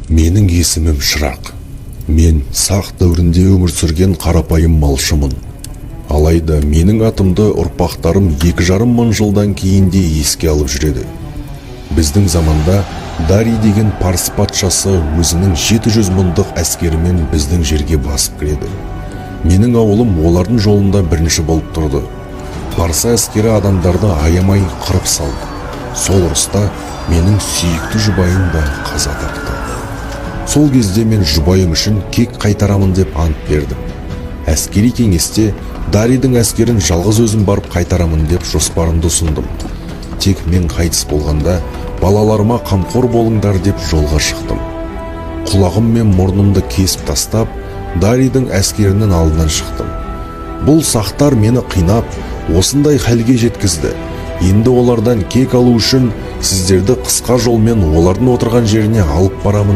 Менің есімім Шырақ. Мен сақ дәуірінде өмір сүрген қарапайым малшымын. Алайда менің атымды ұрпақтарым 2,5 мың жылдан кейін де еске алып жүреді. Біздің заманда Дарий деген парсы патшасы өзінің 700 мыңдық әскерімен біздің жерге басып кіреді. Менің ауылым олардың жолында бірінші болып тұрды. Парсы әскері адамдарды аямай қырып салды. Сол ұрыста менің сүйікті жұбайым да қаза тапты. Сол кезде мен жұбайым үшін кек қайтарамын деп ант бердім. Әскери кеңесте Дарийдің әскерін жалғыз өзім барып қайтарамын деп жоспарымды ұсындым. Тек мен қайтыс болғанда балаларыма қамқор болыңдар деп жолға шықтым. Құлағым мен мұрнымды кесіп тастап, Дарийдің әскерінің алдынан шықтым. Бұл сақтар мені қинап, осындай халге жеткізді. Енді олардан кек алу үшін сіздерді қысқа жолмен олардың отырған жеріне алып барамын